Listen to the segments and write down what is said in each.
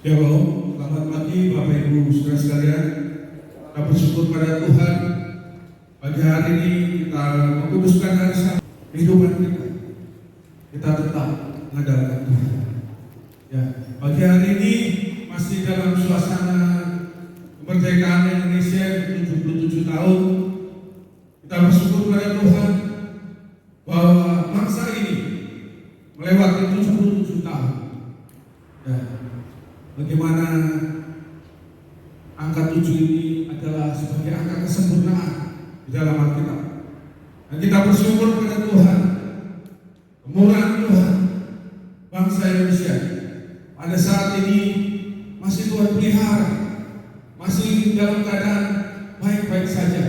Shalom, selamat pagi Bapak Ibu saudara sekalian. Kita bersyukur pada Tuhan. Pagi hari ini kita mengkuduskan hari Sabat kehidupan kita. Kita tetap mengandalkan Tuhan. Ya, pagi hari ini masih dalam suasana kemerdekaan Indonesia 77 tahun. Kita bersyukur pada Tuhan bahwa bangsa ini melewati 77 tahun. Ya. Bagaimana angka 7 ini adalah sebagai angka kesempurnaan di dalam Alkitab. Dan kita bersyukur kepada Tuhan, kemurahan Tuhan, bangsa Indonesia pada saat ini masih Tuhan pelihara, masih dalam keadaan baik-baik saja.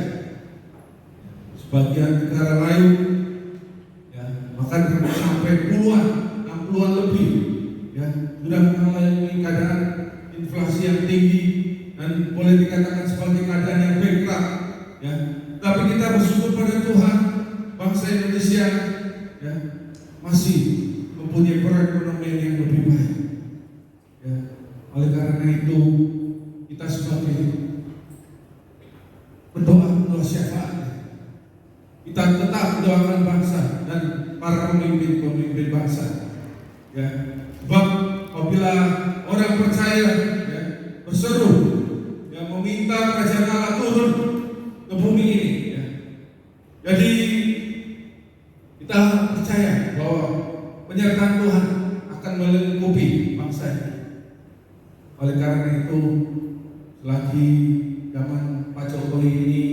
Sebagian negara lain, ya, bahkan sampai puluhan, 60-an lebih, ya, sudah mengalami keadaan inflasi yang tinggi dan boleh dikatakan sebagai keadaan yang bankrupt, ya. Tapi kita bersyukur pada Tuhan, bangsa Indonesia, ya, masih mempunyai perekonomian yang lebih baik, ya. Oleh karena itu kita sebagai berdoa syafaat, kita tetap mendoakan bangsa dan para pemimpin bangsa, ya. Sebab apabila orang percaya, ya, berseru, ya, meminta kerajaan Allah turun ke bumi ini, ya, Jadi kita percaya bahwa penyertaan Tuhan akan melingkupi bangsa ini. Oleh karena itu, selagi zaman Pak Jokowi ini,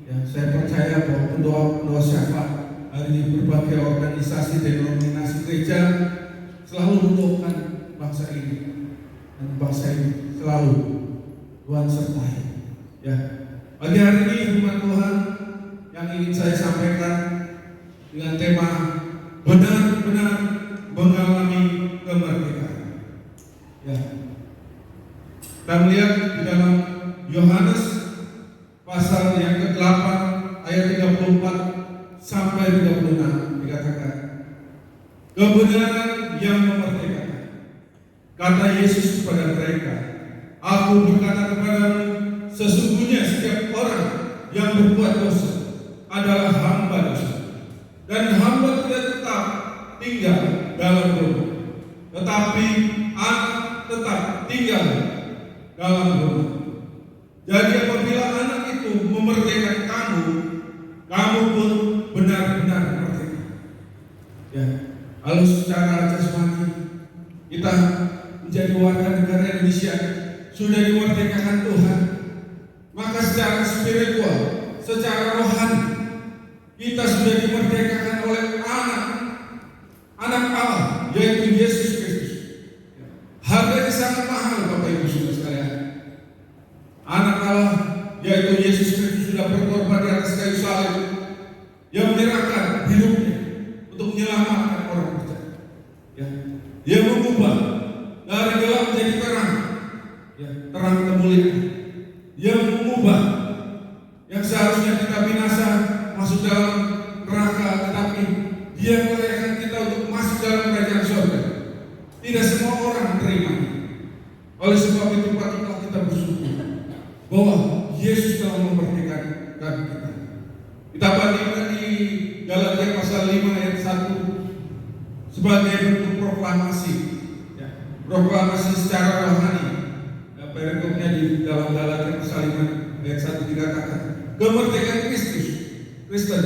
ya, saya percaya bahwa pendoa syafaat dari berbagai organisasi denominasi gereja selalu mendoakan bangsa ini, dan bangsa ini selalu Tuhan sertai. Ya, pagi hari ini firman Tuhan yang ingin saya sampaikan dengan tema benar-benar mengalami kemerdekaan. Ya, kita melihat di dalam Yohanes pasal yang ke-8 ayat 34 sampai 36 dikatakan, kebenaran yang memerdekakan. Kata Yesus kepada mereka, Aku berkata kepadamu, sesungguhnya setiap orang yang berbuat dosa adalah hamba dosa, dan hamba tidak tetap tinggal dalam rumah, tetapi anak tetap tinggal dalam rumah. Jadi apabila anak itu memerdekakan kamu, kamu pun benar-benar merdeka. Ya, kalau secara jasmani kita menjadi warga negara Indonesia sudah dimerdekakan Tuhan, maka secara spiritual, secara rohani kita sudah dimerdekakan oleh anak Allah, yaitu Yesus Kristus. Harganya sangat mahal, Bapak Ibu Saudara sekalian. Anak Allah, yaitu Yesus Kristus, sudah berkorban di atas kayu salib, yang menyerahkan hidupnya untuk menyelamatkan orang percaya. Ya, Dia mengubah dari gelap menjadi terang, ya, terang kemuliaan. Dia mengubah yang seharusnya kita binasa masuk dalam neraka, tetapi Dia melayakan kita untuk masuk dalam kerajaan surga. Tidak semua orang menerima. Oleh sebab itu patutlah kita bersyukur bahwa Yesus telah memerdekakan kita. Kita bandingkan di Galatia pasal 5 ayat 1 sebagai bentuk proklamasi, ya, proklamasi secara rohani. Perikopnya di dalam Galatia pasal 5 ayat 1 dikatakan, kemerdekaan Kristen,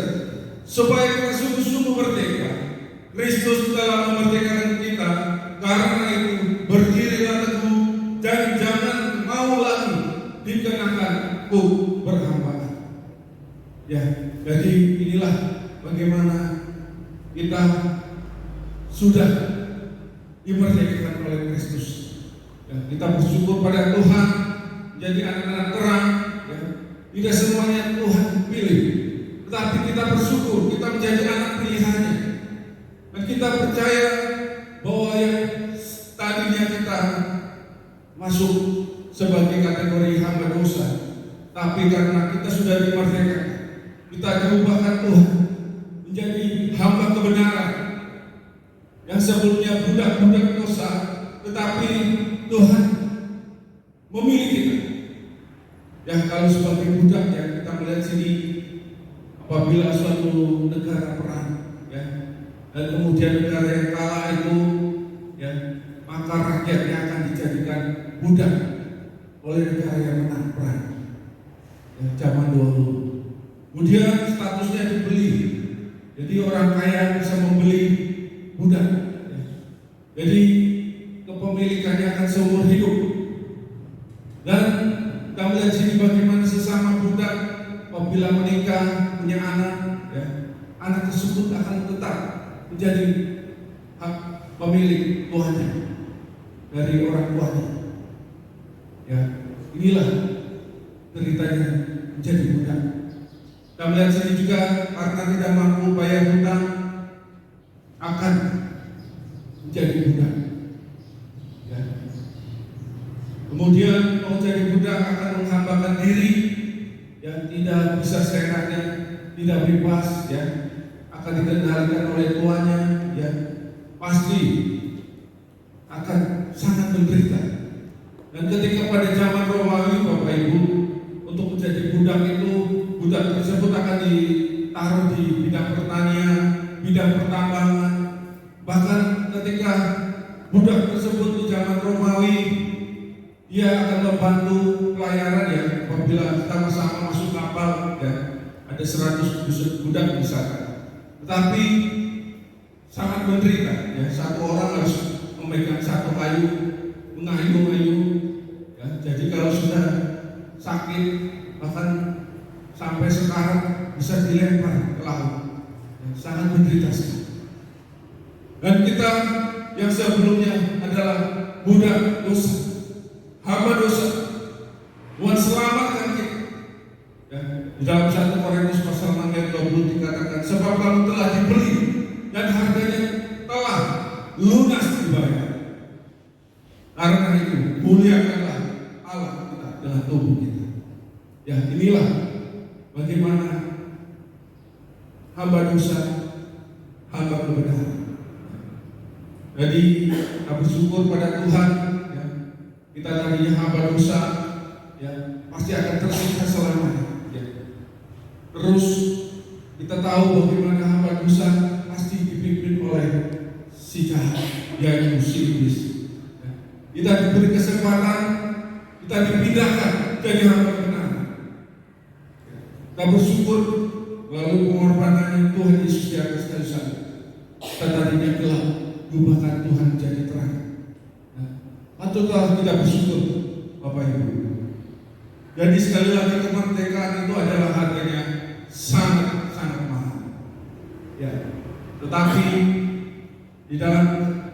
supaya kita sungguh-sungguh merdeka. Kristus telah memerdekakan kita, karena itu berdirilah teguh dan jangan mau lagi dikenakan berhambaan. Ya, jadi inilah bagaimana kita sudah dimerdekakan oleh Kristus. Ya, kita bersyukur pada Tuhan, jadi anak-anak terang. Ya, tidak semuanya Tuhan pilih, tetapi kita bersyukur kita menjadi anak pilihannya. Dan kita percaya bahwa yang tadinya kita masuk sebagai kategori hamba dosa, tapi karena kita sudah dimerdekakan, kita diubahkan Tuhan menjadi hamba kebenaran. Yang sebelumnya budak-budak dosa, tetapi Tuhan memilih kita. Ya, kalau sebagai budak, ya, kita melihat sini, apabila suatu negara perang, ya, dan kemudian negara yang kalah itu, ya, maka rakyatnya akan dijadikan budak oleh negara yang menang perang. Ya, zaman dahulu. Kemudian statusnya dibeli. Jadi orang kaya bisa membeli budak. Ya. Jadi kepemilikannya akan seumur hidup. Dan kita melihat sini bagaimana sesama budak apabila menikah, punya anak, ya, anak tersebut akan tetap menjadi hak pemilik tuannya dari orang tuanya. Ya, inilah ceritanya menjadi budak. Kita melihat sini juga karena tidak mampu bayar hutang akan menjadi budak. Ya. Kemudian mau jadi budak akan menghambakan diri, yang tidak bisa seenaknya, tidak bebas, ya, akan dikendalikan oleh tuannya, ya, pasti akan sangat menderita. Dan ketika pada zaman Romawi, Bapak Ibu, untuk menjadi budak itu, budak tersebut akan ditaruh di bidang pertanian, bidang pertambangan. Bahkan ketika budak tersebut di zaman Romawi, dia akan membantu pelayaran, ya, apabila sama-sama masuk kapal, ya, ada 100 budak misalkan, tetapi sangat menderita. Ya, satu orang harus memegang satu kayu, mengayuh-ayuh. Ya, jadi kalau sudah sakit, bahkan sampai sekarang bisa dilempar ke laut. Ya, sangat menderita sekali. Dan kita yang sebelumnya adalah budak dosa, hamba dosa, Tuhan selamatkan kita. Ya, di dalam 1 Korintus pasal 6 ayat 20 dikatakan, sebab kamu telah dibeli dan harganya telah lunas dibayar. Karena itu muliakanlah Allah kita dengan tubuh kita. Ya, inilah bagaimana hamba dosa, hamba kebenaran. Jadi kita bersyukur pada Tuhan. Ya, kita tadinya hamba dosa, ya pasti akan tersiksa selamanya. Ya. Terus kita tahu bagaimana hamba dosa pasti dipimpin oleh si jahat, yaitu si iblis. Ya. Kita diberi kesempatan, kita dipindahkan jadi hamba kebenaran. Ya. Kita bersyukur melalui pengorbanan Tuhan Yesus di atas kayu salib. Kita tadinya gelap, bahkan Tuhan jadi terang. Nah, patutlah kita bersyukur, Bapak Ibu. Jadi sekali lagi kemerdekaan itu adalah harganya sangat mahal. Ya, tetapi di dalam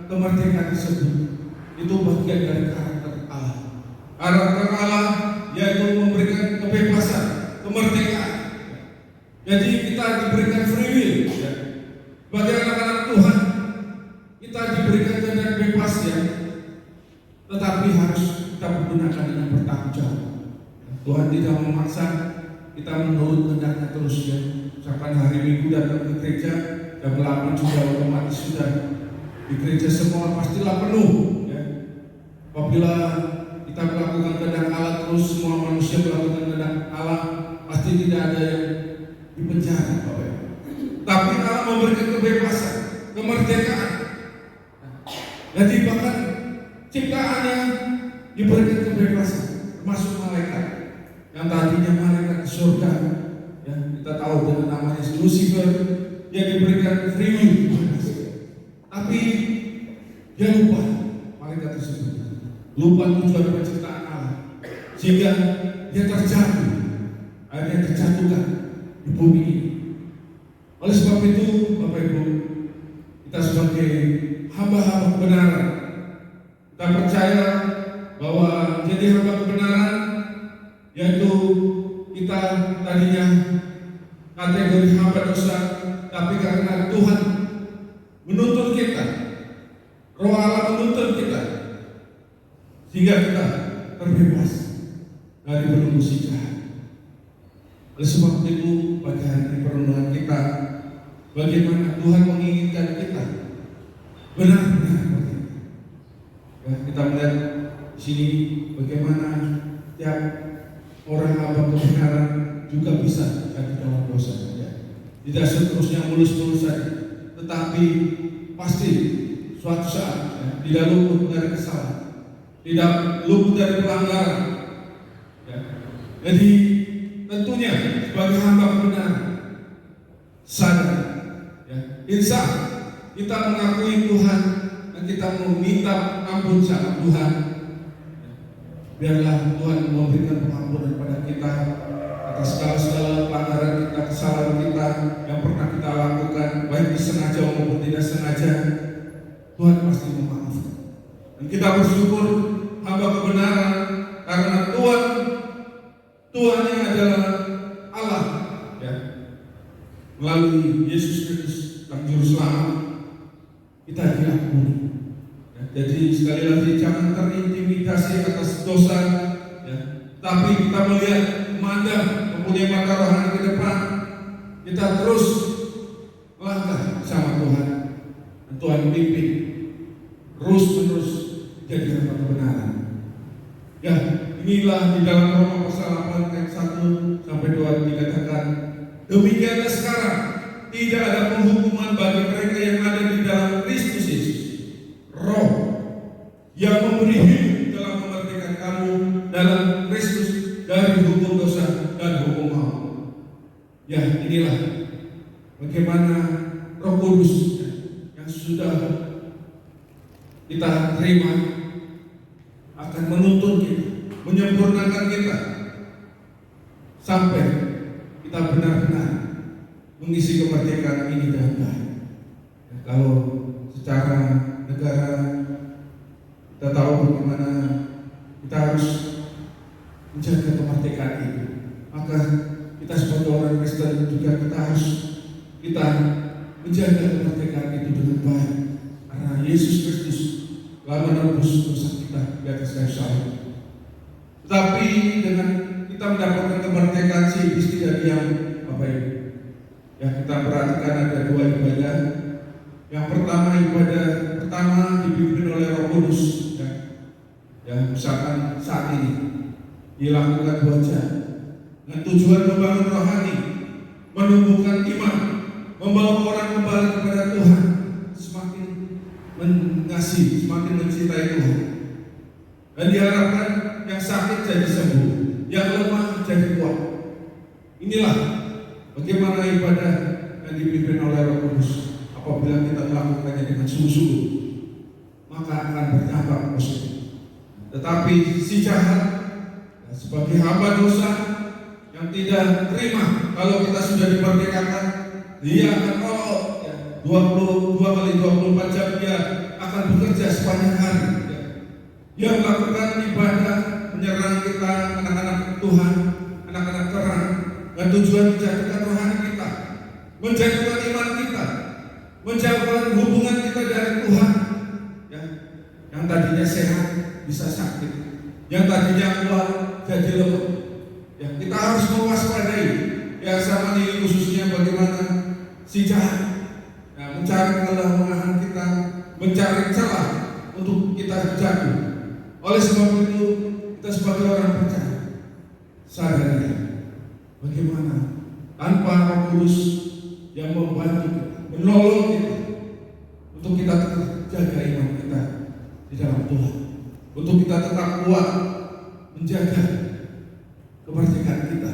kemerdekaan tersebut itu bagian dari karakter Allah. Karakter Allah yaitu memberikan kebebasan, kemerdekaan. Jadi kita diberikan free will. Ya. Bagi anak-anak Tuhan, kita diberikan kehendak bebas, ya, tetapi harus kita menggunakan dengan bertanggung jawab. Tuhan tidak memaksa kita menurut kehendaknya terus, ya. Misalkan hari Minggu datang ke gereja jam 8 juga otomatis sudah di gereja semua pastilah penuh, ya. Apabila kita melakukan kehendak Allah terus, semua manusia melakukan kehendak Allah, pasti tidak ada yang dipenjara, Bapak. Tapi Allah memberikan kebebasan, kemerdekaan. Jadi bahkan ciptaannya diberikan kebebasan, termasuk malaikat yang tadinya malaikat di surga, ya, kita tahu dengan namanya Lucifer, dia diberikan free will, tapi dia lupa malaikat tersebut, lupa tujuan penciptaan Allah, sehingga dia terjatuh, akhirnya dijatuhkan di bumi ini. Oleh sebab itu, Bapak Ibu, kita sebagai hamba-hamba kebenaran, kita percaya bahwa jadi hamba kebenaran yaitu kita tadinya kategori hamba dosa, tapi karena Tuhan menuntut kita, Roh Allah menuntut kita, sehingga kita terbebas dari belenggu si jahat. Oleh sebab itu, pada hari perenungan kita, bagaimana Tuhan menginginkan kita benar-benar bagaimana. Ya, kita melihat di sini bagaimana tiap orang hamba kebenaran juga bisa jatuh dalam dosa. Ya. Tidak seterusnya mulus-mulus saja, tetapi pasti suatu saat, ya, tidak luput dari kesalahan, tidak luput dari pelanggaran. Ya. Jadi tentunya sebagai hamba kebenaran sadar, ya, insya kita mengakui Tuhan dan kita meminta ampun sama Tuhan. Biarlah Tuhan memberikan pengampunan kepada kita atas segala pelanggaran kita, kesalahan kita yang pernah kita lakukan, baik disengaja maupun tidak sengaja. Tuhan pasti memaafkan. Dan kita bersyukur hamba kebenaran karena Tuhan yang adalah Allah, ya, melalui Yesus Kristus yang juru selamat, kita diampuni. Ya, jadi sekali lagi jangan terintimidasi atas dosa, ya, tapi kita melihat memandang mempunyai mata rohani ke depan, kita terus melangkah sama Tuhan, dan Tuhan pimpin terus menerus jadi hamba kebenaran. Ya, inilah di dalam Roma pasal 8 ayat 1 sampai 2 dikatakan, demikianlah sekarang tidak ada penghukuman bagi mereka yang ada di dalam Kristus Yesus. Roh yang memberi hidup telah memerdekakan kamu dalam Kristus dari hukum dosa dan hukum maut. Ya, bagaimana Roh Kudus yang sudah kita terima akan menuntun kita, menyempurnakan kita sampai kita benar-benar mengisi kemerdekaan ini dengan baik. Kalau secara negara kita tahu bagaimana kita harus menjaga kemerdekaan itu, maka kita sebagai orang Kristen juga kita harus menjaga kemerdekaan itu dengan baik, karena Yesus Kristus telah menebus dosa kita di atas kayu salib. Tetapi dengan kita mendapatkan kemerdekaan sih tidak diam, Bapak Ibu. Ya, kita perhatikan ada dua ibadah. Yang pertama, ibadah pertama dipimpin oleh Roh Kudus. Ya, misalkan saat ini dilakukan 2 jam dengan tujuan membangun rohani, menumbuhkan iman, membawa orang kembali kepada Tuhan, semakin mengasihi, semakin mencintai Tuhan. Dan diharapkan yang sakit jadi sembuh, yang lemah jadi kuat. Inilah bagaimana ibadah yang dipimpin oleh Roh Kudus. Apabila kita melakukannya dengan sungguh-sungguh, maka akan berdampak positif. Tetapi si jahat sebagai hamba dosa yang tidak terima kalau kita sudah dimerdekakan, dia akan kolot 22 kali 24 jam dia akan bekerja sepanjang hari. Dia melakukan ibadah, menyerang kita, anak-anak Tuhan, anak-anak terang, dan tujuan menjatuhkan rohani kita, menjatuhkan iman kita, menjauhkan hubungan kita dari Tuhan. Ya, yang tadinya sehat bisa sakit, yang tadinya kuat jadi lemah. Ya, kita harus mewaspadai. Ya, sama ini khususnya bagaimana si jahat mencari kelemahan kita, mencari celah untuk kita jatuh. Oleh sebab itu, kita sebagai orang percaya sadari bagaimana tanpa Roh Kudus yang membantu kita, menolong kita untuk kita tetap jaga iman kita di dalam Tuhan, untuk kita tetap kuat menjaga kemerdekaan kita.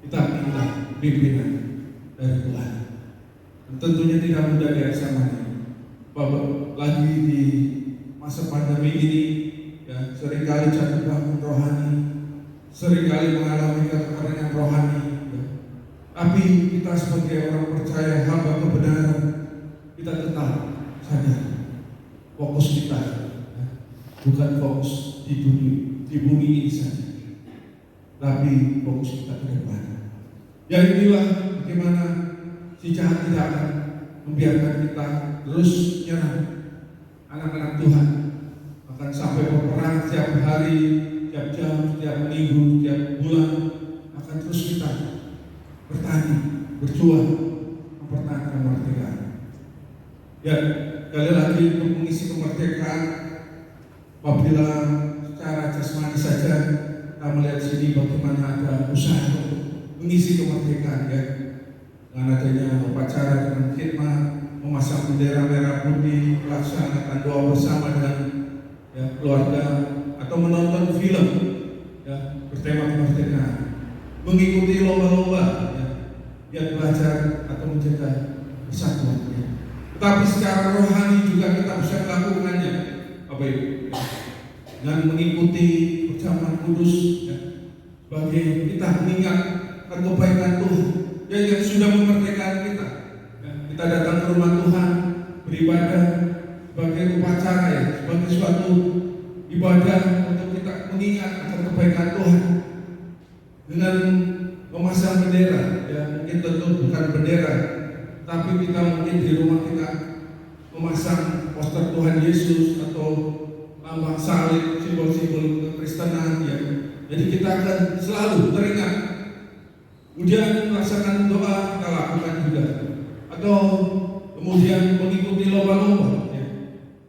Kita minta pimpinan dari Tuhan. Dan tentunya tidak mudah di zamanya. Bapak lagi di masa pandemi ini, ya, seringkali jatuh bangun rohani, seringkali mengalami kekeringan rohani. Ya. Tapi kita sebagai orang percaya, hamba kebenaran, kita tetap sadar fokus kita, ya, bukan fokus di bumi ini saja, tapi fokus kita ke depan. Ya, inilah bagaimana si jahat tidak akan membiarkan kita terus menyerang anak-anak Tuhan. Akan sampai berperang setiap hari, setiap jam, setiap minggu, setiap bulan, akan terus kita bertani, berjuang mempertahankan kemerdekaan. Ya, sekali lagi untuk mengisi kemerdekaan, apabila secara jasmani saja kita melihat sini bagaimana ada usaha untuk mengisi kemerdekaan, ya, dengan adanya upacara dengan khidmat, memasang bendera merah putih, melaksanakan doa bersama dengan, ya, keluarga, atau menonton film, ya, bertema kemerdekaan, mengikuti lomba-lomba, ya, biar belajar atau menjaga persatuan. Ya. Tetapi secara rohani juga kita bisa melakukannya, Bapak Ibu, dengan mengikuti perjamuan kudus, ya, sebagai kita mengingatkan kebaikan Tuhan, ya, yang sudah memerdekakan kita. Ya, kita datang ke rumah Tuhan, beribadah sebagai upacara, ya, sebagai suatu ibadah untuk kita mengingat akan kebaikan Tuhan dengan memasang bendera. Ya, mungkin tentu bukan bendera, tapi kita mungkin di rumah kita memasang poster Tuhan Yesus atau lambang salib, simbol-simbol kekristenan, ya. Jadi kita akan selalu teringat. Kemudian melaksanakan doa kita lakukan juga, atau kemudian mengikuti lomba-lomba. Ya.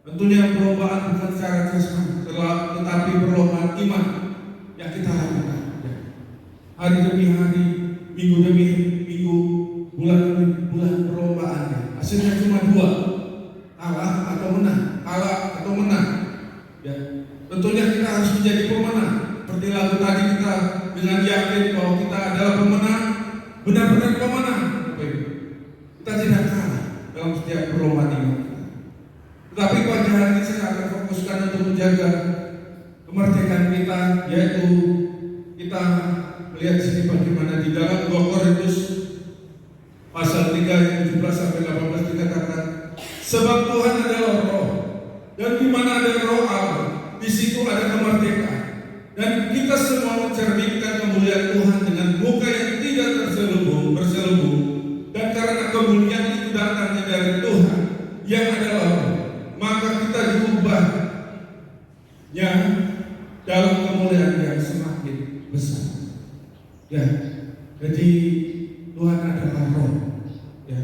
Tentunya perlombaan bukan secara jasmani, tetapi perlombaan iman yang kita lakukan. Ya. Hari demi hari, minggu demi minggu, bulan demi bulan perlombaannya. Hasilnya cuma 2, kalah atau menang, kalah atau menang. Ya. Tentunya kita harus menjadi pemenang. Seperti lagu tadi, kita dengan yakin bahwa kita adalah pemenang, benar-benar pemenang. dalam setiap perlombaan iman kita. Tetapi pagi hari ini saya akan fokuskan untuk menjaga kemerdekaan kita, yaitu kita melihat di sini bagaimana di dalam 2 Korintus pasal 3 ayat 17 sampai 18 dikatakan, sebab Tuhan adalah roh, dan di mana ada roh Allah, di situ ada kemerdekaan. Dan kita semua mencerminkan kemuliaan Tuhan dengan muka yang tidak berselubung, dan karena kemuliaan itu datangnya dari Tuhan yang adalah roh, maka kita diubah yang dalam kemuliaan yang semakin besar. Ya, jadi Tuhan adalah roh. Ya,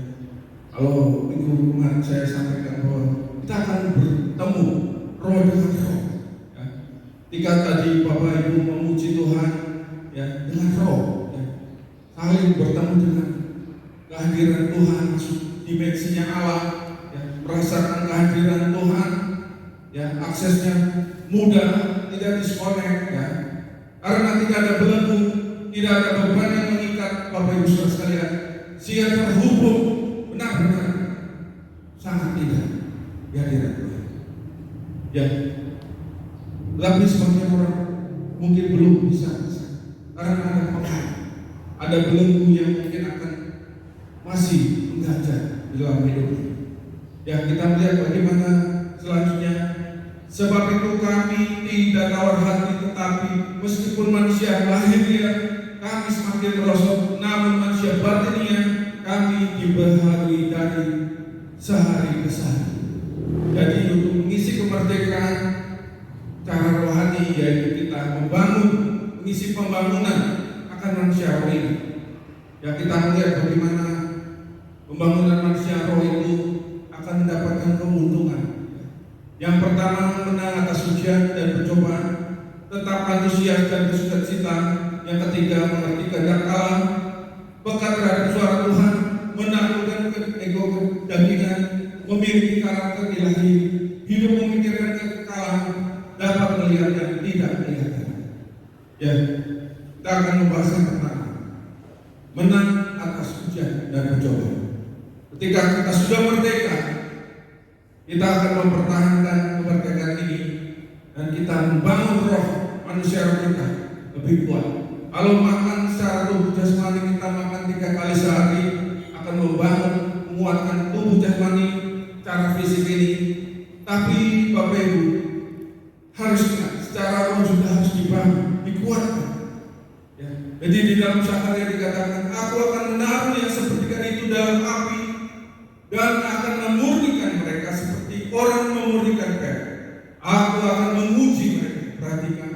kalau minggu kemarin saya sampaikan bahwa kita akan bertemu roh dengan roh. Ya, ketika tadi Bapak Ibu memuji Tuhan, ya dengan roh, ya, saling bertemu dengan kehadiran Tuhan, masuk dimensinya Allah, ya, merasakan kehadiran Tuhan, ya aksesnya mudah, tidak diskonek, ya, karena tidak ada belenggu, tidak ada beban yang mengikat Bapak Ibu Saudara sekalian, sehingga terhubung benar-benar sangat tidak kehadiran Tuhan. Ya, tapi sebagian orang mungkin belum bisa karena ada pengaruh, ada belenggu yang mungkin akan masih mengajar di dalam hidupnya. Ya, kita melihat bagaimana selanjutnya. Sebab itu kami tidak tawar hati, tetapi meskipun manusia lahirnya kami semakin merosot, namun manusia batinnya kami dibaharui dari sehari ke sehari. Jadi untuk mengisi kemerdekaan cara rohani, yaitu kita mengisi pembangunan akan manusia roh ini. Ya, kita melihat bagaimana pembangunan manusia roh itu akan mendapatkan keuntungan. Yang pertama, menang atas ujian dan percobaan, tetap antusias dan bersukacita. Yang ketiga, mengerti kehendak Allah, pekat terhadap suara Tuhan, menaklukkan ego kedagingan, memiliki karakter ilahi, hidup memikirkan kekekalan, dapat melihat yang tidak kelihatan. Ya, kita akan membahas yang pertama, menang atas ujian dan percobaan. Ketika kita sudah merdeka, kita akan mempertahankan kemerdekaan ini dan kita membangun roh manusia roh kita lebih kuat. Kalau makan secara tubuh jasmani, kita makan 3 kali sehari akan membangun, menguatkan tubuh jasmani secara fisik ini. Tapi Bapak Ibu harusnya secara roh juga harus dibangun, dikuatkan. Ya. Jadi di dalam Zakaria dikatakan, aku akan menaruh yang sepertikan itu dalam api dan akan memurnikan mereka seperti orang memurnikan perak. Aku akan menguji mereka. Perhatikan,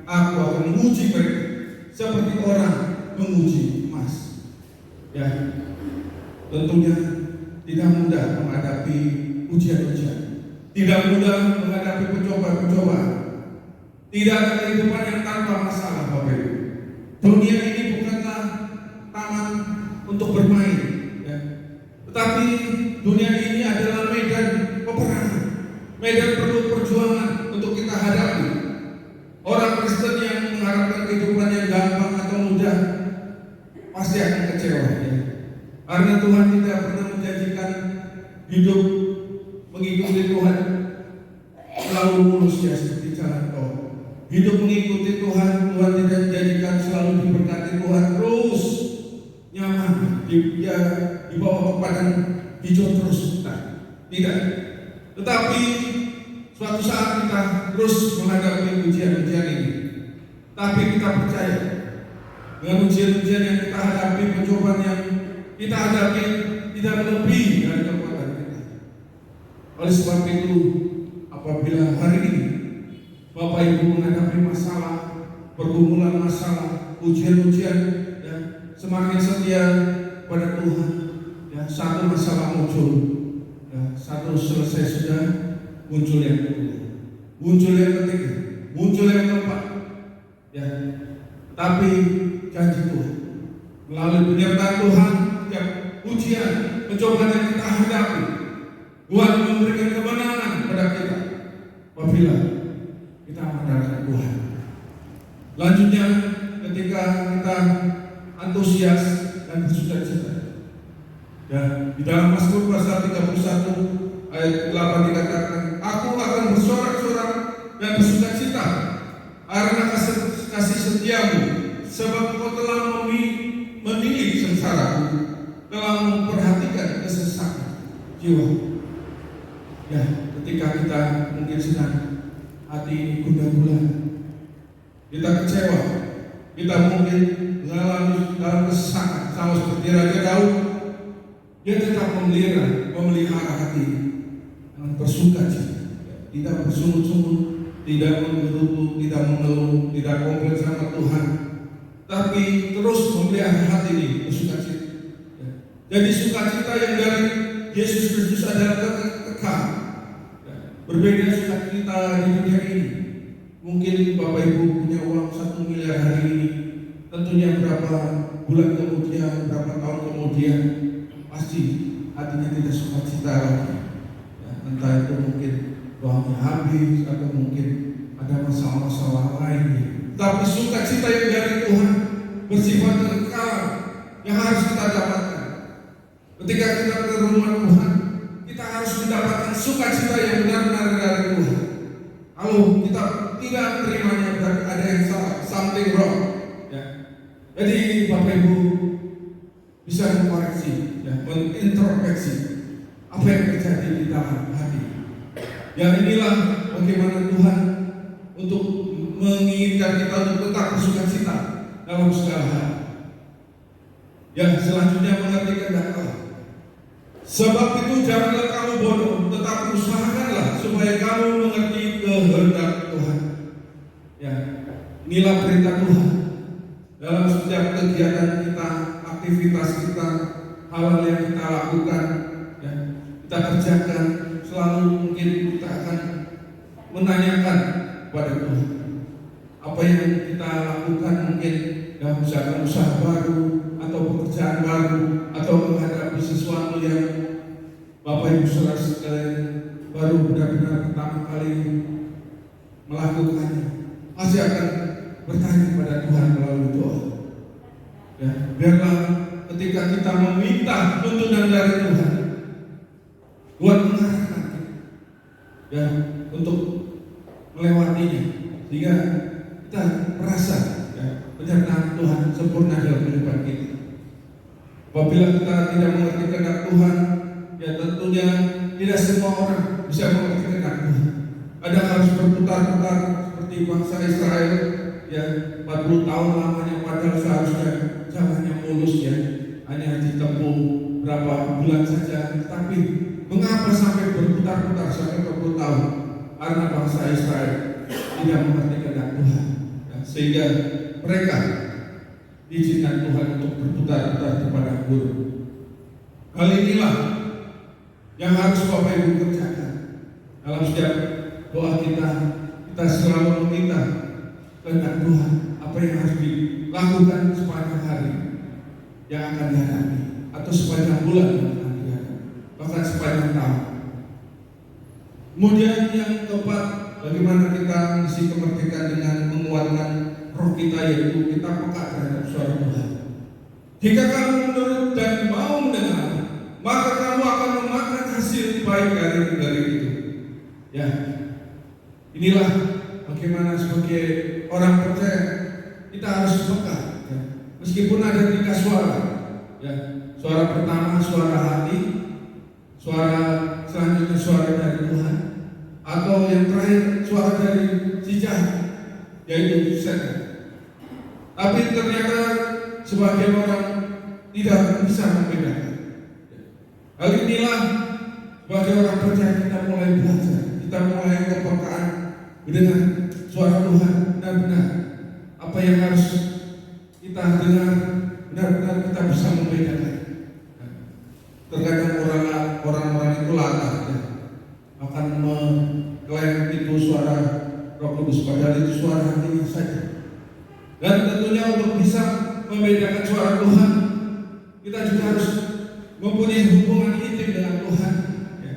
aku akan menguji mereka seperti orang menguji emas. Ya, tentunya tidak mudah menghadapi ujian-ujian, tidak mudah menghadapi pencobaan-pencobaan. Tidak ada kehidupan yang tanpa masalah, Bapak Ibu. Dunia ini bukanlah taman untuk bermain, ya. Tetapi dunia ini adalah medan peperangan, medan perlu perjuangan untuk kita hadapi. Orang Kristen yang mengharapkan kehidupan yang gampang atau mudah pasti akan kecewa, ya. Karena Tuhan tidak pernah menjanjikan hidup mengikuti Tuhan selalu mulus, ya, seperti jalan tol. Hidup mengikuti Tuhan, Tuhan tidak menjanjikan selalu diberkati Tuhan terus nyaman, dibawa kepada hijau terus, tidak. Tetapi suatu saat kita terus menghadapi ujian-ujian ini. Tapi kita percaya dengan ujian-ujian yang kita hadapi, pencobaan yang kita hadapi tidak melebihi dari kekuatan kita. Oleh sebab itu, apabila hari ini Bapak Ibu menghadapi masalah, pergumulan masalah, ujian-ujian, ya, semakin setia pada Tuhan, ya, satu masalah muncul, ya, satu selesai sudah, muncul yang kedua, muncul yang ketiga, muncul yang keempat, ya. Tapi janji Tuhan melalui penyertaan Tuhan, ya, ujian, pencobaan yang kita hadapi, Tuhan memberikan kemenangan kepada kita apabila kita mengandalkan Tuhan. Ya, di dalam Mazmur pasal 31 ayat 8 dikatakan, aku akan bersorak-sorak dan bersukacita karena kasih setiamu, sebab kau telah memilih sengsaraku, telah memperhatikan kesesakan jiwa. Ya, ketika kita mungkin sedang hati gundah gulana, kita kecewa, kita mungkin mengalami dalam kesesakan, sama seperti Raja Daud, dia tetap memelihara hati dengan bersukacita, tidak bersungut-sungut, tidak menggerutu, tidak mengeluh, tidak komplain sama Tuhan, tapi terus memelihara hati ini bersukacita. Jadi sukacita yang dari Yesus Kristus adalah kekal. Berbeda sukacita di dunia ini. Mungkin Bapak Ibu punya uang 1 miliar hari ini, tentunya berapa bulan kemudian, berapa tahun kemudian, pasti hatinya tidak sukacita lagi. Ya, entah itu mungkin uangnya habis atau mungkin ada masalah-masalah lain. Tapi sukacita yang dari Tuhan bersifat kekal yang harus kita dapatkan. Ketika kita ke rumah Tuhan, kita harus mendapatkan sukacita yang benar-benar dari Tuhan. Kalau kita tidak menerimanya, berarti ada yang salah, something wrong. Ya. Jadi Bapak Ibu bisa mengkoreksi, ya, mengintrospeksi apa yang terjadi di dalam hati. Yang inilah bagaimana Tuhan untuk menginginkan kita untuk tetap bersukacita dalam segala hal. Yang selanjutnya mengerti kehendak Allah. Sebab itu janganlah kamu bodoh, tetap usahakanlah supaya kamu mengerti kehendak Tuhan. Ya, inilah perintah Tuhan dalam setiap kegiatan kita, aktivitas kita, hal yang kita lakukan, ya, kita kerjakan, selalu mungkin kita akan menanyakan kepada Tuhan apa yang kita lakukan, mungkin ya, misalkan usaha baru atau pekerjaan baru atau menghadapi sesuatu yang Bapak Ibu Saudara sekalian baru benar-benar pertama kali melakukannya, pasti akan bertanya kepada Tuhan melalui doa. Ya, biarlah ketika kita meminta tuntunan dari Tuhan, Tuhan mengarahkan kita, ya, untuk melewatinya, sehingga kita merasa, ya, penyertaan Tuhan sempurna dalam kehidupan kita. Apabila kita tidak mengerti kehendak Tuhan, ya tentunya tidak semua orang bisa mengerti kehendak Tuhan. Ada harus berputar-putar seperti bangsa Israel, ya, 40 tahun lamanya, padahal seharusnya jalannya mulus, ya, hanya ditempuh berapa bulan saja. Tapi mengapa sampai berputar-putar sampai 40 tahun? Karena bangsa Israel tidak mengerti kehendak Tuhan, ya, sehingga mereka diizinkan Tuhan untuk berputar-putar kepada guru. Hal inilah yang harus Bapak Ibu kerjakan dalam setiap doa kita. Kita selalu meminta kehendak Tuhan, apa yang harus dilakukan sepanjang hari yang akan dihadapi, atau sepanjang bulan yang akan dihadapi, bahkan sepanjang tahun. Kemudian yang keempat, bagaimana kita mengisi kemerdekaan dengan menguatkan roh kita, yaitu kita peka terhadap suara Tuhan. Jika kamu menurut dan mau mendengar, maka kamu akan memakan hasil baik dari itu. Ya, inilah bagaimana sebagai orang percaya kita harus peka. Ya. Meskipun ada 3 suara, ya, suara pertama suara hati, suara selanjutnya suara dari Tuhan, atau yang terakhir suara dari si jahat, yaitu setan. Tapi ternyata sebagian orang tidak bisa membedakan. Hal inilah sebagai orang percaya kita mulai belajar, kita mulai kepekaan dengan suara Tuhan benar-benar apa yang harus kita dengar, benar-benar kita bisa membedakan. Terkadang orang-orang itu latah, ya, akan mengklaim itu suara Roh Kudus, padahal itu suara hatinya saja. Dan tentunya untuk bisa membedakan suara Tuhan, kita juga harus mempunyai hubungan intim dengan Tuhan. Ya.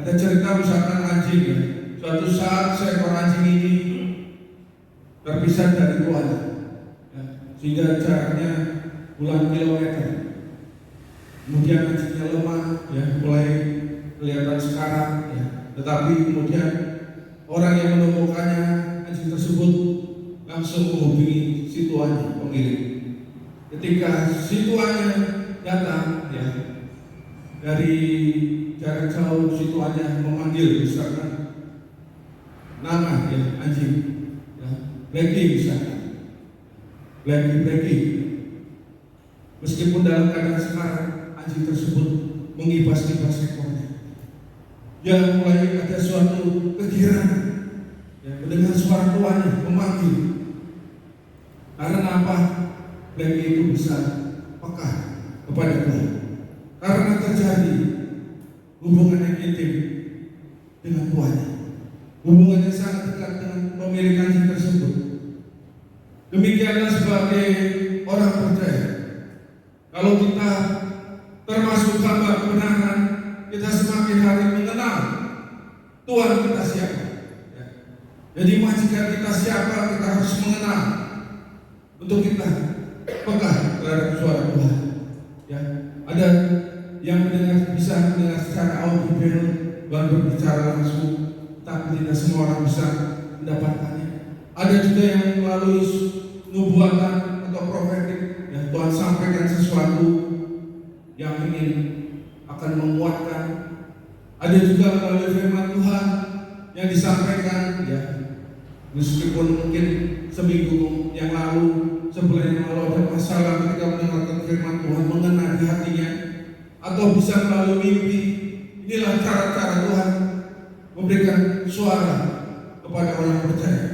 Ada cerita misalkan anjing, ya. Suatu saat seekor anjing ini terpisah dari tuannya, ya, sehingga jaraknya puluhan kilometer. kemudian anjingnya lemah, ya, mulai kelihatan sekarang, ya. Tetapi kemudian orang yang menemukannya, anjing tersebut langsung menghubungi si tuannya, pemilik. Ketika si tuannya datang, ya, dari jarak jauh, si tuannya memanggil misalkan nama, ya, anjing, ya, Blackie misalkan, Blackie. Meskipun dalam keadaan sekarang, anjing tersebut mengibas-ibas ekornya. Dia mulai ada suatu kegirangan, ya, mendengar suara tuannya memanggil. Karena apa? Blackie itu bisa peka kepada Tuhan. Karena terjadi hubungan yang intim dengan tuannya. Hubungannya sangat dekat dengan pemilik anjing tersebut. Demikianlah sebagai orang percaya. Kalau kita termasuk hamba kebenaran, kita semakin hari mengenal Tuhan kita siapa. Ya. Jadi majikan kita siapa, kita harus mengenal untuk kita peka terhadap suara Tuhan. Ya. Ada yang bisa mendengar secara audible dan berbicara langsung, tapi tidak semua orang bisa mendapatkannya. Ada juga yang melalui nubuatan atau profetik, ya, Tuhan sampaikan sesuatu yang ingin akan menguatkan. Ada juga melalui firman Tuhan yang disampaikan, ya, meskipun mungkin seminggu yang lalu, sebulan yang lalu ada masalah ketika mendengarkan firman Tuhan, mengena di hatinya, atau bisa melalui mimpi. Inilah cara-cara Tuhan memberikan suara kepada orang percaya,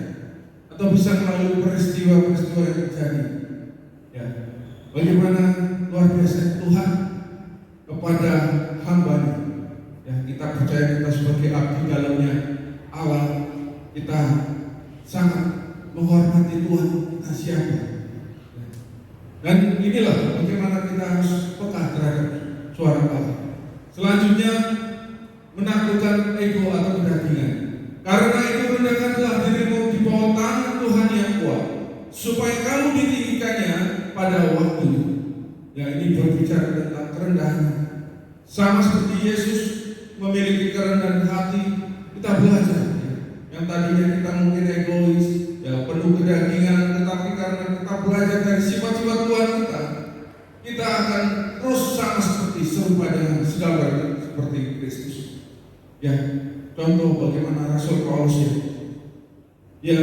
atau bisa melalui peristiwa-peristiwa yang terjadi. Ya, bagaimana luar biasa Tuhan kepada hamba-Nya. Ya, kita percaya kita sebagai abdi dalamnya Allah, kita sangat menghormati Tuhan kita siapa. Ya. Dan inilah bagaimana kita harus peka terhadap suara Allah. Selanjutnya, menaklukkan ego atau kedagingan. Karena itu rendahkanlah dirimu di bawah tangan Tuhan yang kuat, supaya kamu ditinggikannya pada waktunya. Ya, ini berbicara tentang kerendahan. Sama seperti Yesus memiliki kerendahan hati, kita belajar. Ya. Yang tadinya kita mungkin egois, ya, penuh kedagingan, tetapi karena kita belajar dari sifat-sifat Tuhan kita akan terus sama seperti serupa dengan segala seperti Kristus. Ya, contoh bagaimana Rasul Paulus, ya,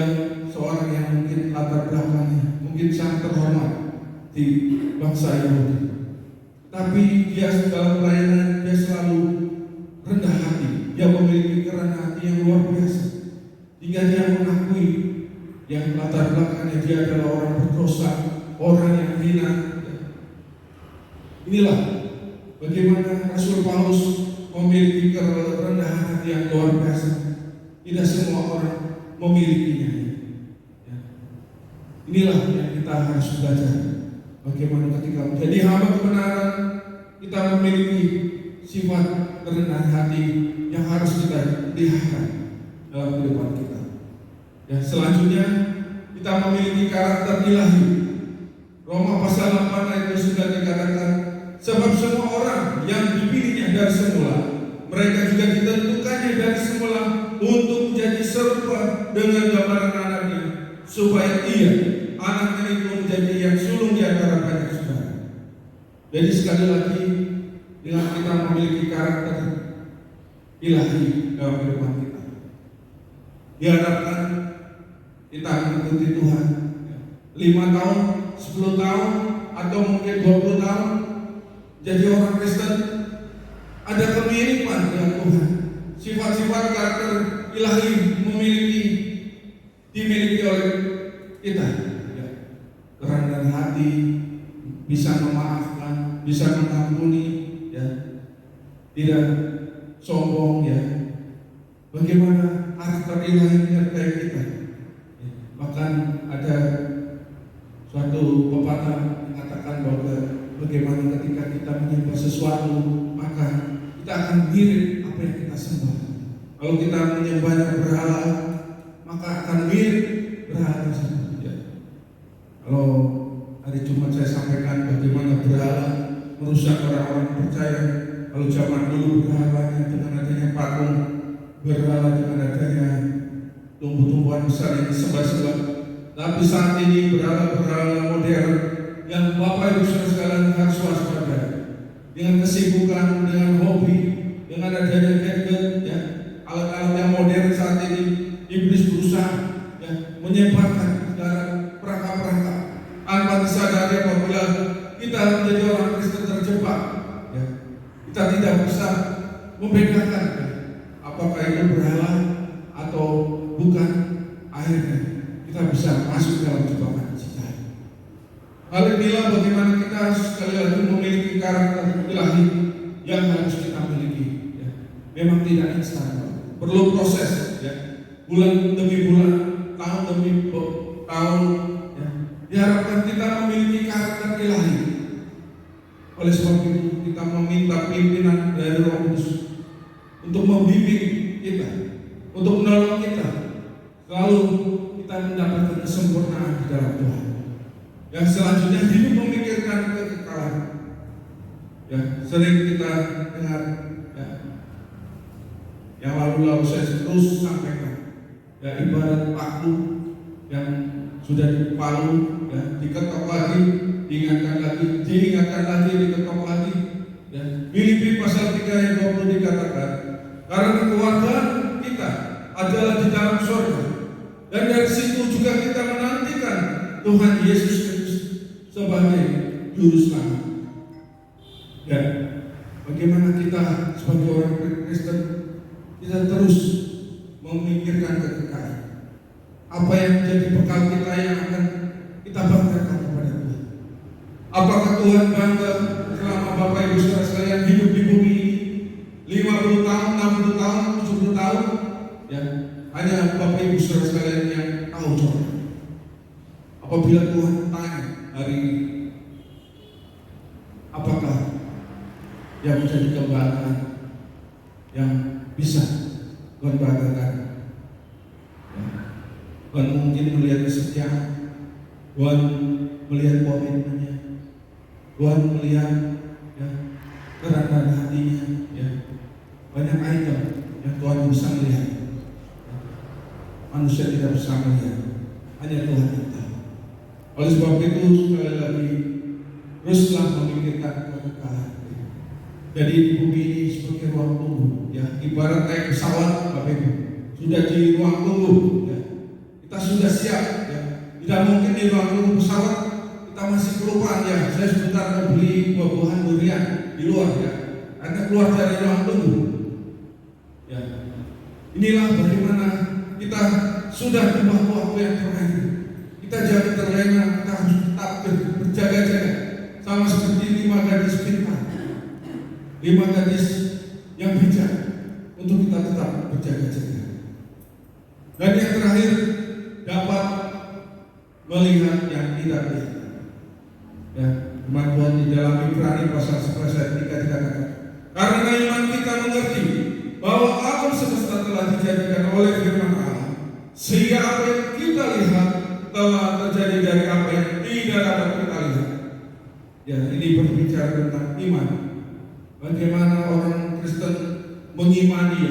seorang yang mungkin latar belakangnya mungkin sangat terhormat di bangsa Yahudi, tapi dia dalam pelayanan dia selalu rendah hati. Dia memiliki kerendahan hati yang luar biasa, hingga dia mengakui yang latar belakangnya dia adalah orang berdosa, orang yang hina. Inilah bagaimana Rasul Paulus memiliki kerendahan hati yang luar biasa. Tidak semua orang memilikinya. Ya. Inilah yang kita harus belajar. Bagaimana ketika menjadi hamba kebenaran, kita memiliki sifat kerendahan hati yang harus kita pelihara dalam kehidupan kita. Ya, selanjutnya kita memiliki karakter ilahi. Roma pasal 8 ayat 9 dikatakan, sebab semua orang yang dipilihnya dari semula, mereka juga ditentukannya dari semula untuk menjadi serupa dengan gambaran anaknya, supaya ia, anaknya itu menjadi yang sulung di antara banyak saudara. Jadi sekali lagi, dengan kita memiliki karakter ilahi dalam kehidupan kita, diharapkan kita mengikuti Tuhan 5 tahun, 10 tahun, atau mungkin 20 tahun jadi orang Kristen, ada kemiripan dengan Tuhan. Sifat-sifat karakter ilahi dimiliki oleh kita. Ya. Kerendahan hati, bisa memaafkan, bisa mengampuni, ya. Tidak sombong, ya. Bagaimana karakter ilahi menyertai kita. Ya. Bahkan ada suatu pepatah mengatakan bahwa bagaimana ketika kita menyembah sesuatu, maka kita akan mirip apa yang kita sembah. Kalau kita menyembahnya berhala, maka akan mirip berhala tersebut. Ya. Kalau hari Jumat saya sampaikan bagaimana berhala merusak orang-orang percaya. Kalau zaman dulu berhalanya dengan adanya patung, berhala dengan adanya tumbuh-tumbuhan besar yang disembah-sembah. Tapi saat ini berhala-berhala modern yang Bapak Ibu Saudara sekalian harus waspada. Dengan kesibukan, dengan hobi, dengan adanya gadget, ya, alat-alat yang modern saat ini, iblis berusaha ya, menyebarkan segala perangkap-perangkap tanpa disadari apabila kita menjadi orang Kristen terjebak. Ya, kita tidak bisa membedakan ya, apakah itu berhala atau bukan. Akhirnya kita bisa masuk dalam jebakan setan. Hal inilah bagaimana kita sekali lagi memiliki karakter ilahi yang harus kita miliki. Ya. Memang tidak instan, perlu proses. Ya. Bulan demi bulan, tahun demi tahun. Ya. Diharapkan kita memiliki karakter ilahi. Oleh sebab itu kita meminta pimpinan dari Roh Kudus untuk membimbing kita, untuk menolong kita, selalu kita mendapatkan kesempurnaan di dalam Tuhan. Yang selanjutnya hidup memikirkan kekekalan. Ya, sering kita dengar ya, yang lalu-lalu saya terus sampaikan. Ya, ibarat paku yang sudah dipalu, ya, diketok lagi, diingatkan lagi, diketok lagi. Ya, Filipi pasal 3 ayat 20 dikatakan, karena keluarga kita adalah di dalam surga, dan dari situ juga kita menantikan Tuhan Yesus Kristus sebagai juru selamat. Ya, bagaimana kita sebagai orang Kristen kita terus memikirkan kekekalan. Apa yang menjadi bekal kita yang akan kita banggakan kepada Tuhan. Apakah Tuhan bangga selama Bapak Ibu Saudara sekalian hidup di bumi ini 50 tahun, 60 tahun, 70 tahun? Ya, hanya Bapak Ibu Saudara sekalian yang tahu coba. Apabila Tuhan tanya hari ini, apakah yang menjadi kebanggaan yang bisa Tuhan banggakan? Ya. Tuhan mungkin melihat kesetiaan, Tuhan melihat komitmennya, Tuhan melihat ya, kerendahan hatinya. Ya. Banyak item yang Tuhan bisa melihat. Ya. Manusia tidak bisa melihat, hanya Tuhan yang tahu. Oleh sebab itu sekali lagi teruslah memikirkan kekekalan. Jadi di bumi ini sebagai ruang tunggu, ya, ibarat naik pesawat, Bapak Ibu, sudah di ruang tunggu, ya. Kita sudah siap, ya. Tidak mungkin di ruang tunggu pesawat kita masih kelupaan, ya. Saya sebentar mau beli buah-buahan durian di luar, ya. Anda keluar dari ruang tunggu, ya. Inilah bagaimana kita sudah di waktu yang terakhir. Kita jangan terlena, kita harus tetap berjaga-jaga, sama seperti 5 gadis pintar. 5 gadis yang bijak untuk kita tetap berjaga-jaga. Dan yang terakhir, dapat melihat yang tidak lihat. Ya, firman Tuhan di dalam Ibrani pasal 11 ayat 3 dikatakan, karena iman kita mengerti bahwa alam semesta telah dijadikan oleh firman Allah, sehingga apa yang kita lihat telah terjadi dari apa yang tidak dapat kita lihat. Ya, ini berbicara tentang iman. Bagaimana orang Kristen mengimani,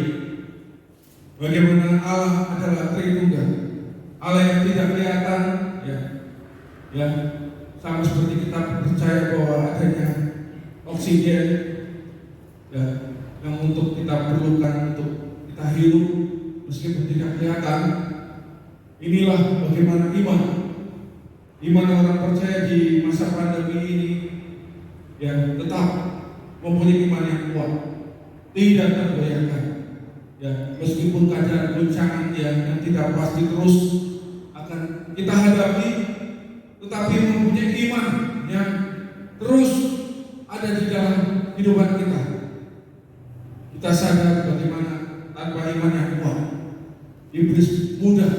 bagaimana Allah adalah Tritunggal, Allah yang tidak kelihatan, ya, sama seperti kita percaya bahwa adanya oksigen, ya, yang untuk kita perlukan untuk kita hidup meskipun tidak kelihatan. Inilah bagaimana iman orang percaya di masa pandemi ini, ya, tetap mempunyai iman yang kuat, tidak tergoyahkan. Ya, meskipun keadaan guncangan yang tidak pasti terus akan kita hadapi, tetapi mempunyai iman yang terus ada di dalam kehidupan kita. Kita sadar bagaimana tanpa iman yang kuat, iblis mudah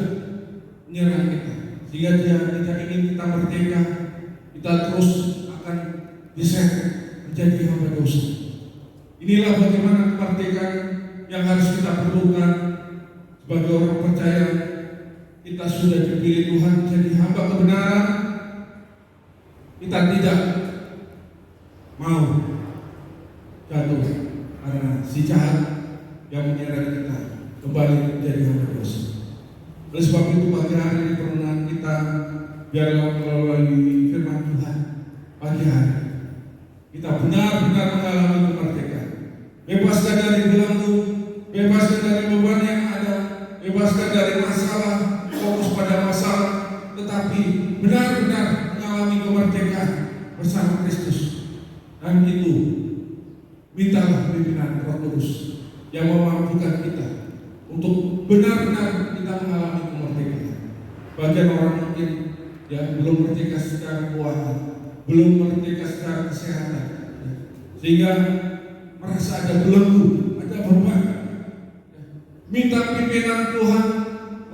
menyerang kita, sehingga dia tidak ingin kita merdeka. Kita terus akan diseret menjadi hamba dosa. Inilah bagaimana kemerdekaan yang harus kita perlukan sebagai orang percaya. Kita sudah dipilih Tuhan menjadi hamba kebenaran. Kita tidak mau jatuh karena si jahat yang menyeret kita kembali menjadi hamba dosa. Oleh sebab itu pagi hari ini perenungan kita biarlah melalui firman Tuhan pagi hari kita benar-benar mengalami kemerdekaan, bebaskan dari belenggu, bebaskan dari beban yang ada, bebaskan dari masalah, fokus pada masalah, tetapi benar-benar mengalami kemerdekaan bersama Kristus. Dan itu mintalah pimpinan Roh Kudus yang memampukan kita untuk benar-benar kita mengalami kemerdekaan. Bagian orang mungkin yang belum merdeka secara keuangan, belum merdeka secara kesehatan, sehingga merasa ada belenggu, ada beban. Minta pimpinan Tuhan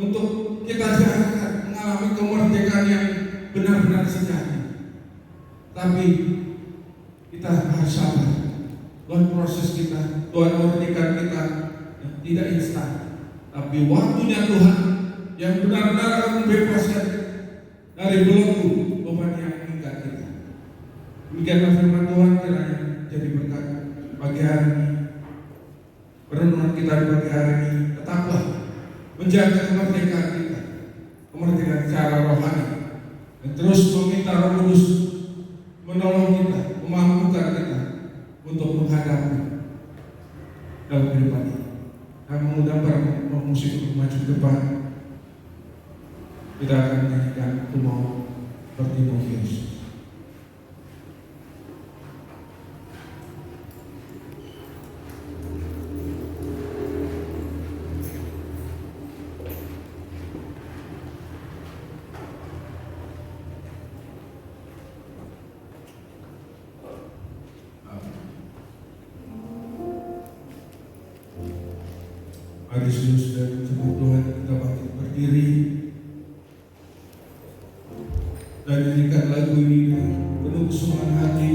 untuk kita diarahkan mengalami kemerdekaan yang benar-benar sejati. Tapi kita harus sabar. Tuhan proses kita, Tuhan memerdekakan kita tidak instan. Tapi waktunya Tuhan yang benar-benar akan membebaskan dari belenggu beban yang mengikat kita. Demikianlah firman Tuhan kiranya jadi berkat pagi hari ini. Perenungan kita di pagi hari ini tetaplah menjaga kemerdekaan kita, kemerdekaan secara rohani, dan terus meminta Roh Kudus menolong kita, memampukan kita untuk menghadapi dalam kehidupan ini. Kami mengundang para musik untuk maju ke depan. Kita akan menyanyikan Tumau Bertimotheus. Mari saudara sebut Tuhan, kita bangkit berdiri dan nyanyikan lagu ini dengan penuh kesukaan hati.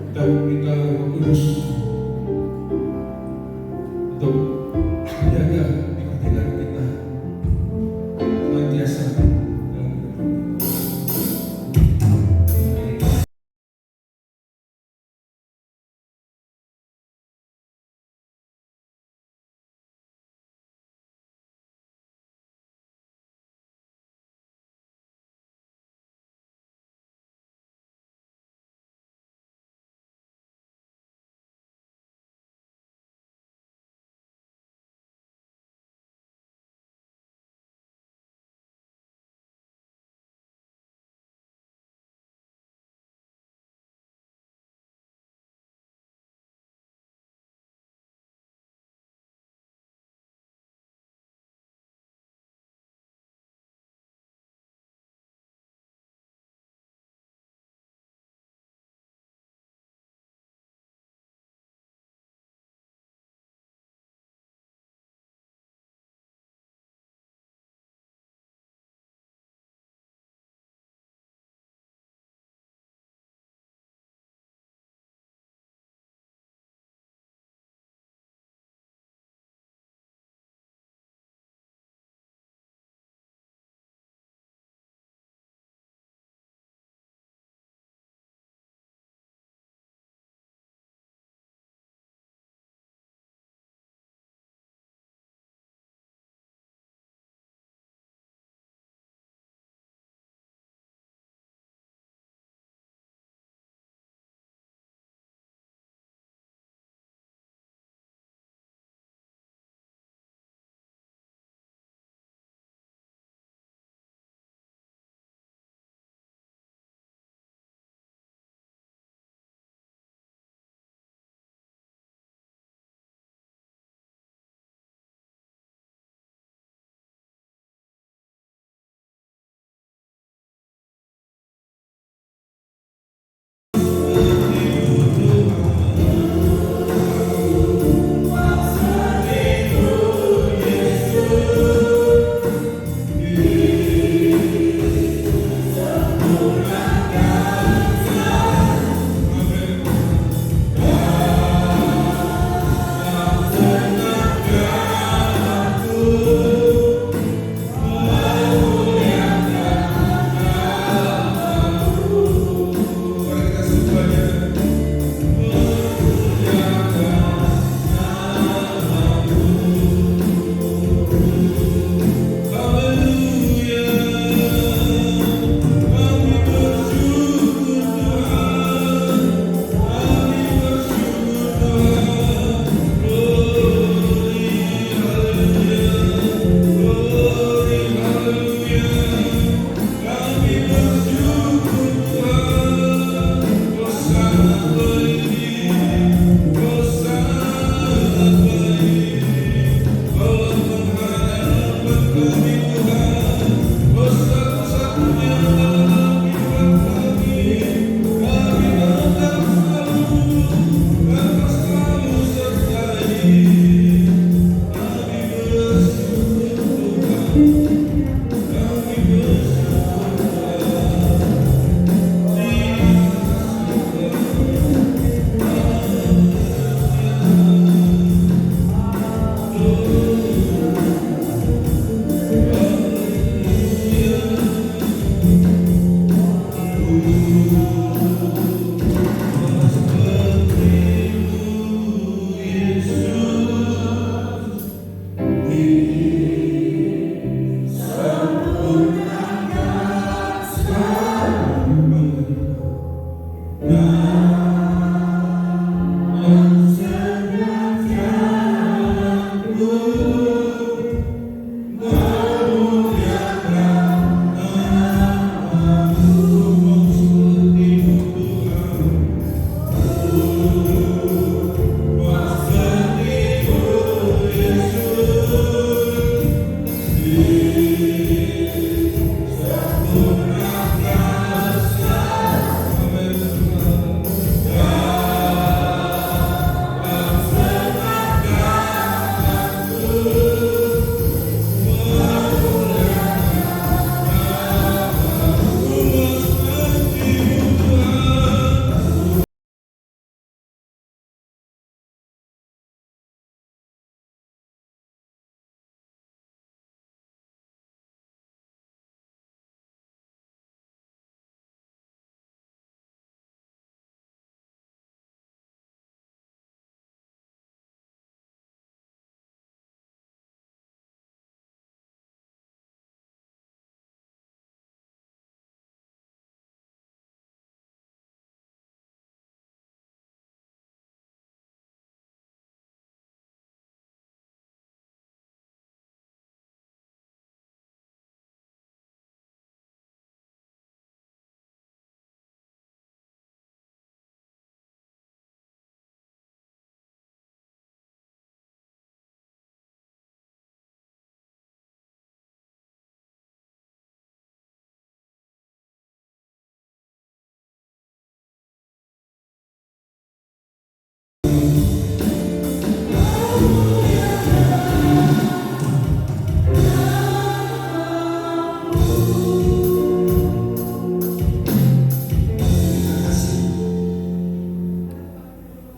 Kita meminta Roh Kudus untuk menjaga kemerdekaan kita senantiasa dalam hidup.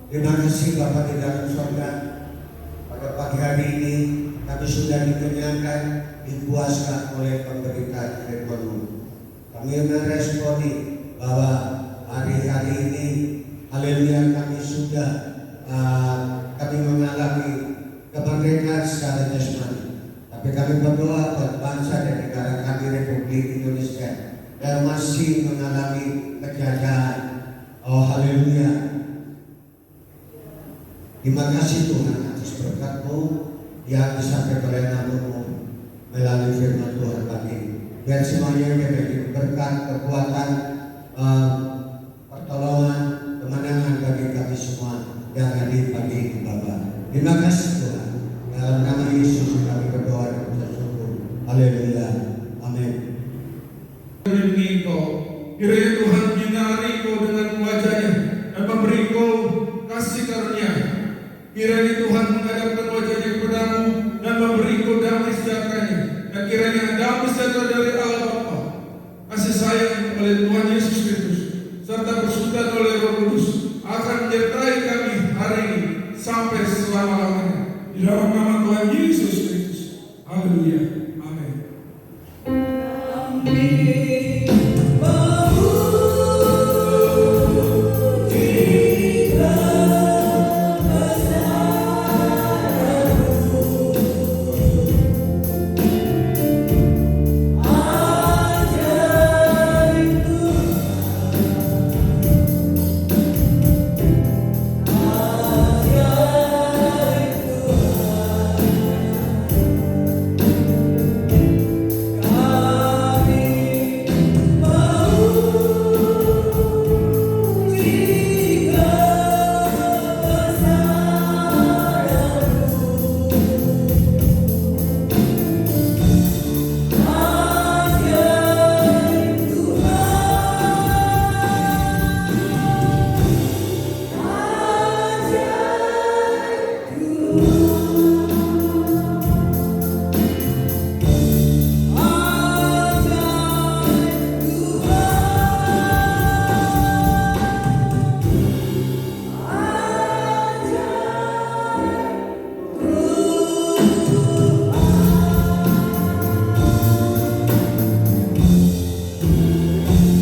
Terima kasih Bapak di dalam surga. Pada pagi hari ini kami sudah dikenyangkan, dipuaskan oleh pemberitaan firman-Mu. Kami meresponi bahwa hari-hari ini, haleluya, kami sudah kami mengalami kemerdekaan secara jasmani. Tapi kami berdoa buat bangsa dan negara kami Republik Indonesia yang masih mengalami kejayaan. Oh haleluya. Terima kasih Tuhan atas berkat-Mu yang disampaikan oleh nama-Mu melalui firman Tuhan kami. Biar semuanya menjadi berkat, kekuatan, pertolongan, kemenangan bagi kami semua yang hadir pagi ini Bapa. Terima kasih Tuhan. Dalam nama Yesus kami berdoa dan bersyukur. Haleluya. Amin. Kiranya Tuhan menyinari kau dengan wajahnya dan memberi kau kasih karunia. Kiranya Tuhan menghadapkan wajahnya kepadamu dan memberi kau damai sejahtera-Nya. Dan kiranya damai sejahtera dari Allah Bapa, kasih sayang oleh Tuhan Yesus